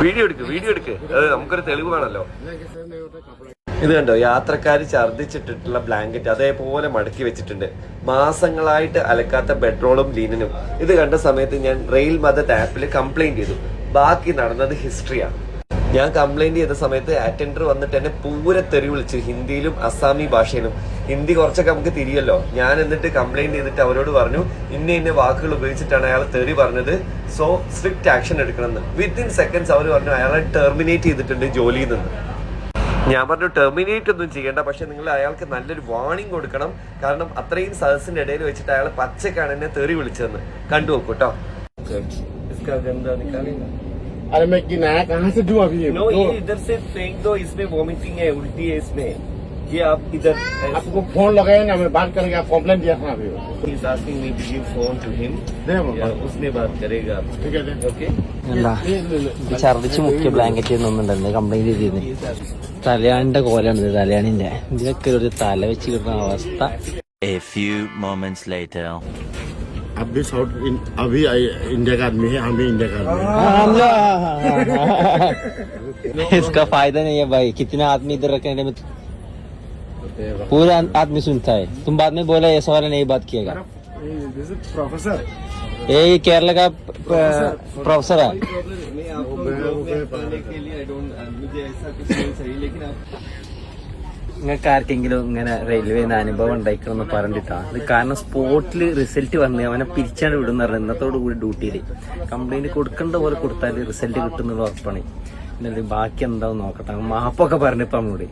Video എടുക്ക് അത് നമുക്കൊരു തെളിവ് വേണമല്ലോ. ഇത് കണ്ടോ, യാത്രക്കാർ ഛർദ്ദിച്ചിട്ടിട്ടുള്ള ബ്ലാങ്കറ്റ് അതേപോലെ മടക്കി വെച്ചിട്ടുണ്ട്. മാസങ്ങളായിട്ട് അലക്കാത്ത ബെഡ്റോളും ലീനനും. ഇത് കണ്ട സമയത്ത് ഞാൻ റെയിൽ മദത് ആപ്പിൽ കംപ്ലൈന്റ് ചെയ്തു. ബാക്കി നടന്നത് ഹിസ്റ്ററിയാണ്. ഞാൻ കംപ്ലൈന്റ് ചെയ്ത സമയത്ത് അറ്റൻഡർ വന്നിട്ട് എന്നെ പൂര തെറി വിളിച്ചു, ഹിന്ദിയിലും അസാമി ഭാഷയിലും. ഹിന്ദി കുറച്ചൊക്കെ നമുക്ക് തിരിയല്ലോ. ഞാൻ എന്നിട്ട് കംപ്ലൈന്റ് ചെയ്തിട്ട് അവരോട് പറഞ്ഞു ഇന്ന വാക്കുകൾ ഉപയോഗിച്ചിട്ടാണ് അയാൾ തെറി പറഞ്ഞത്, സോ സ്ട്രിക്റ്റ് ആക്ഷൻ എടുക്കണമെന്ന്. വിത്തിൻ സെക്കൻഡ്സ് അവർ പറഞ്ഞു അയാളെ ടെർമിനേറ്റ് ചെയ്തിട്ടുണ്ട് ജോലിയിൽ നിന്ന്. ഞാൻ പറഞ്ഞു ടെർമിനേറ്റ് ഒന്നും ചെയ്യേണ്ട, പക്ഷെ നിങ്ങൾ അയാൾക്ക് നല്ലൊരു വാർണിംഗ് കൊടുക്കണം. കാരണം അത്രയും സദസ്സിന്റെ ഇടയിൽ വെച്ചിട്ട് അയാൾ പച്ചക്കാണ് എന്നെ തെറി വിളിച്ചതെന്ന്. കണ്ടു നോക്കൂ കേട്ടോ. अरे मैं किनाया कहाँ से दूं अभी? नो, ये इधर से फेंक दो, इसमें वॉमिटिंग है, उल्टी है इसमें. ये आप इधर आपको फोन लगाया ना, मैं बात करेंगे. आप कंप्लेंट दिया था अभी. He's asking me to give phone to him. उसने बात करेगा. ठीक है. Okay. ഛർദിച്ച് മുക്കിയ ബ്ലാങ്കറ്റ് ഒന്നുണ്ടായിരുന്നു കംപ്ലൈന്റ് ചെയ്തിരുന്നു. തലയാണിന്റെ കോലാണ്, തലയാണിന്റെ ഇതിലൊക്കെ ഒരു തല വെച്ച് കിട്ടുന്ന അവസ്ഥ. A few moments later. अब भी साउथ अभी इंडिया का आदमी है, हम भी इंडिया का आदमी है. इसका फायदा नहीं है भाई. कितने आदमी इधर रखने में पूरा आदमी सुनता है. तुम बाद में बोला ऐसा वाला नहीं बात किएगा. प्रोफेसर ये केरला का प्रोफेसर है. നിങ്ങൾക്ക് ആർക്കെങ്കിലും ഇങ്ങനെ റെയിൽവേന്ന് അനുഭവം ഉണ്ടായിക്കണമെന്ന് പറഞ്ഞിട്ടാണ് ഇത്. കാരണം സ്പോട്ടിൽ റിസൾട്ട് വന്ന് അവനെ പിരിച്ചാണ്ട് വിടുന്ന പറഞ്ഞാൽ ഇന്നത്തോടു കൂടി ഡ്യൂട്ടിയിൽ കംപ്ലൈന്റ് കൊടുക്കേണ്ട പോലെ കൊടുത്താൽ റിസൾട്ട് കിട്ടുന്നുള്ള ഉറപ്പാണ്. പിന്നെ ബാക്കി എന്താവും നോക്കട്ടെ. മാപ്പൊക്കെ പറഞ്ഞിപ്പോ നമ്മോട്